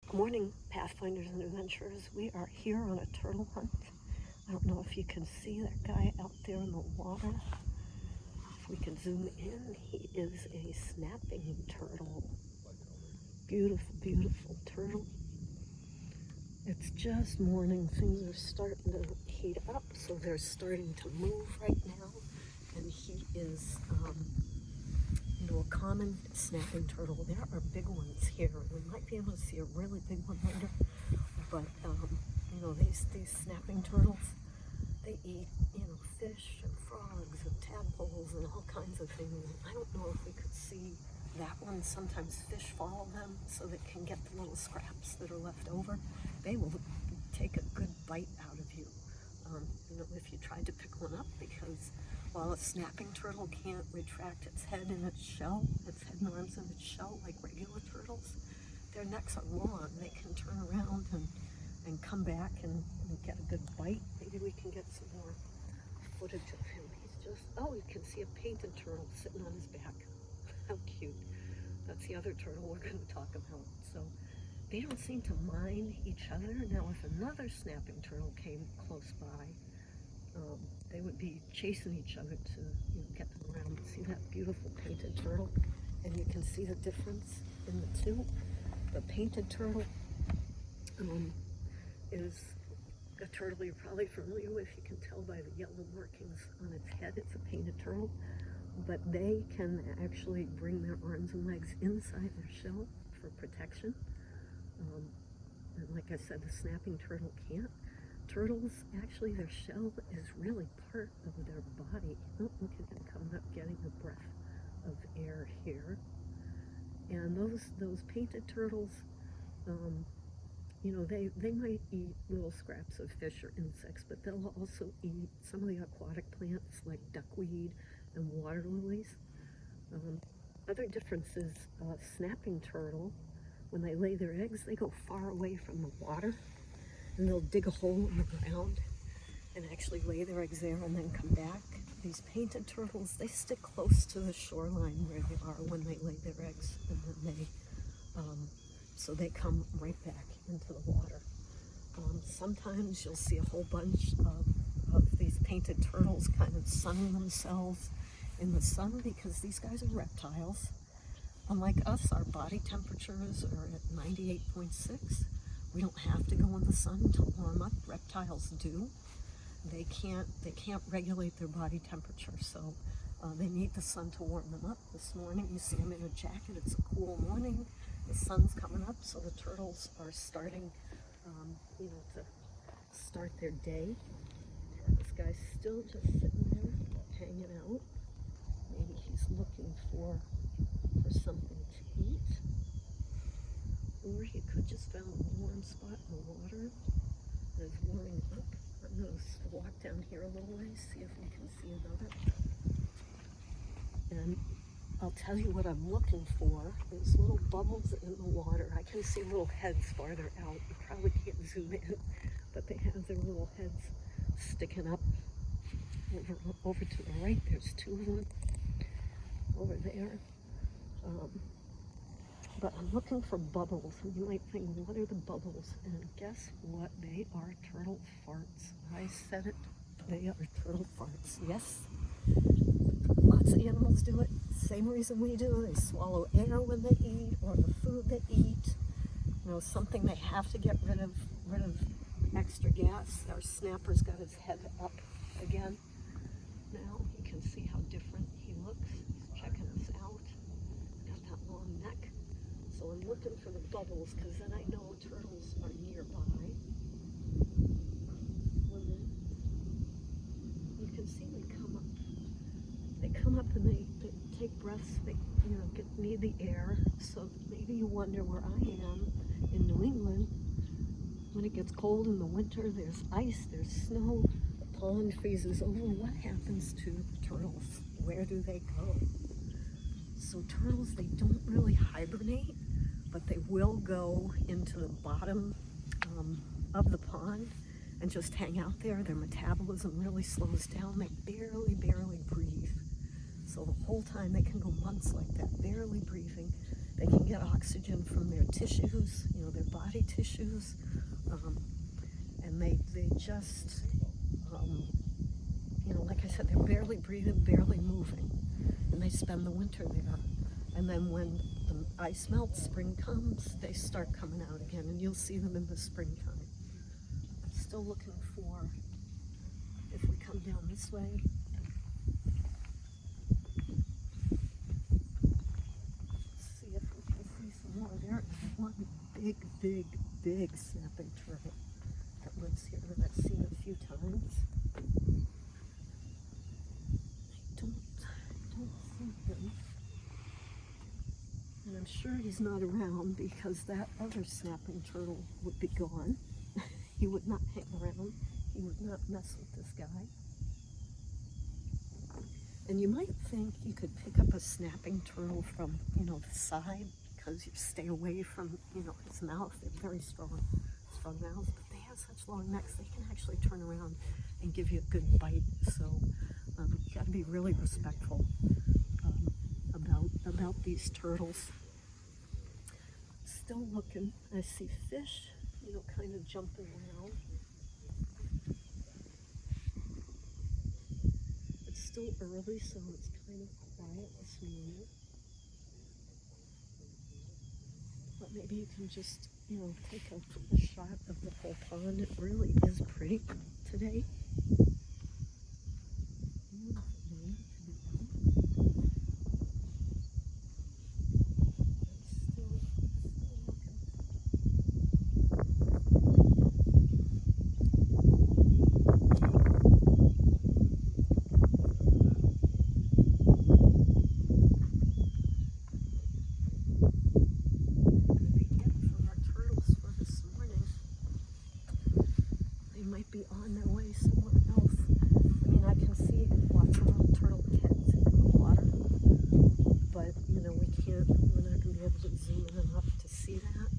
Good morning, Pathfinders and Adventurers. We are here on a turtle hunt. I don't know if you can see that guy out there in the water. If we can zoom in, he is a snapping turtle. Beautiful, beautiful turtle. It's just morning. Things are starting to heat up, so they're starting to move right now. And he is, a common snapping turtle. There are big ones here. We might be able to see a really big one later. But, these snapping turtles, they eat, fish and frogs and tadpoles and all kinds of things. I don't know if we could see that one. Sometimes fish follow them so they can get the little scraps that are left over. They will take a good bite out of you, if you tried to pick one up, because while a snapping turtle can't retract its head in its shell, its head and arms in its shell like regular turtles, their necks are long. They can turn around and come back and get a good bite. Maybe we can get some more footage of him. He's just, you can see a painted turtle sitting on his back. How cute. That's the other turtle we're going to talk about. So they don't seem to mind each other. Now, if another snapping turtle came close by, they would be chasing each other to get them around. See that beautiful painted turtle? And you can see the difference in the two. The painted turtle is a turtle you're probably familiar with. You can tell by the yellow markings on its head. It's a painted turtle. But they can actually bring their arms and legs inside their shell for protection. And like I said, the snapping turtle can't. Turtles, actually, their shell is really part of their body. Oh, look at them coming up, getting a breath of air here. And those painted turtles, they might eat little scraps of fish or insects, but they'll also eat some of the aquatic plants like duckweed and water lilies. Other differences, snapping turtle, when they lay their eggs, they go far away from the water, and they'll dig a hole in the ground and actually lay their eggs there and then come back. These painted turtles, they stick close to the shoreline where they are when they lay their eggs, and then so they come right back into the water. Sometimes you'll see a whole bunch of these painted turtles kind of sunning themselves in the sun, because these guys are reptiles. Unlike us, our body temperatures are at 98.6. We don't have to go in the sun to warm up. Reptiles do. They can't regulate their body temperature, so they need the sun to warm them up. This morning, you see them in a jacket. It's a cool morning. The sun's coming up, so the turtles are starting, to start their day. This guy's still just sitting there, hanging out. Maybe he's looking for something to eat. Or he could just found a warm spot in the water and is warming up. I'm going to walk down here a little way, see if we can see another. And I'll tell you what I'm looking for. There's little bubbles in the water. I can see little heads farther out. You probably can't zoom in, but they have their little heads sticking up. Over to the right, there's two of them over there. But I'm looking for bubbles, and you might think, what are the bubbles? And guess what? They are turtle farts. I said it. They are turtle farts. Yes. Lots of animals do it. Same reason we do. They swallow air when they eat, or the food they eat. Something they have to get rid of extra gas. Our snapper's got his head up again. Now you can see how different he looks. He's checking us out. Got that long neck. So I'm looking for the bubbles, because then I know turtles are nearby. You can see them come up. They come up and they take breaths. They need the air. So maybe you wonder where I am in New England. When it gets cold in the winter, there's ice, there's snow, the pond freezes over. What happens to the turtles? Where do they go? So turtles, they don't really hibernate, but they will go into the bottom of the pond and just hang out there. Their metabolism really slows down. They barely breathe. So the whole time they can go months like that, barely breathing, They can get oxygen from their tissues, you know, their body tissues, and they just, you know, like I said, they're barely breathing, barely moving, and they spend the winter there. And then when the ice melts, spring comes, they start coming out again, and you'll see them in the springtime. I'm still looking for, if we come down this way, see if we can see some more. There is one big snapping turtle that lives here that I've seen a few times. I don't see him. And I'm sure he's not around because that other snapping turtle would be gone. He would not hang around. He would not mess with this guy. And you might think you could pick up a snapping turtle from, you know, the side because you stay away from, you know, his mouth. They're very strong mouths, but they have such long necks, they can actually turn around and give you a good bite. So you got to be really respectful about these turtles. Still looking. I see fish, you know, kind of jumping around. It's still early, so it's kind of quiet this morning. But maybe you can just, you know, take a shot of the whole pond. It really is pretty today. Be on their way somewhere else. I mean, I can see lots of turtle heads in the water, but you know, we're not going to be able to zoom in enough to see that.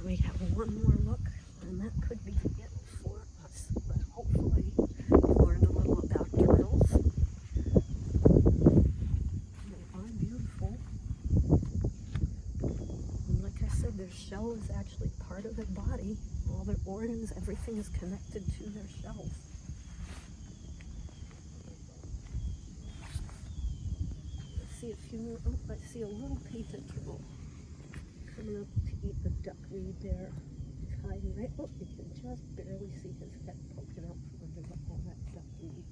We have one more look, and that could be it for us, but hopefully you learned a little about turtles. They are beautiful. And like I said, their shell is actually part of their body. All their organs, everything is connected to their shells. I see a few more. Oh, I see a little painted turtle coming up to eat the duckweed there. He's hiding right. Oh, you can just barely see his head poking out from under all that duckweed.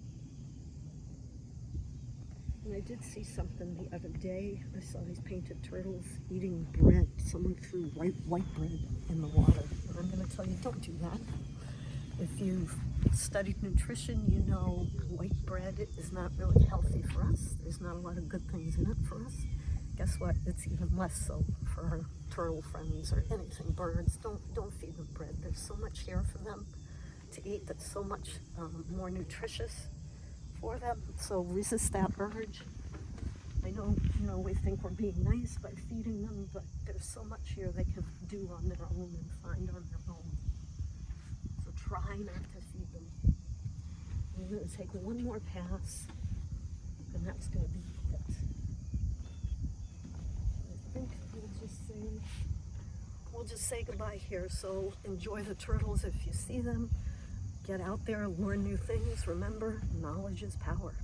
And I did see something the other day. I saw these painted turtles eating bread. Someone threw white bread in the water. And I'm going to tell you, don't do that. If you've studied nutrition, you know white bread is not really healthy for us. There's not a lot of good things in it for us. Guess what? It's even less so for our turtle friends or anything, birds. Don't feed them bread. There's so much here for them to eat that's so much more nutritious for them. So resist that urge. I know, you know, we think we're being nice by feeding them, but there's so much here they can do on their own and find on their own. So try not to feed them. I'm going to take one more pass, and that's going to be it. I think we'll just say goodbye here. So enjoy the turtles if you see them. Get out there, learn new things. Remember, knowledge is power.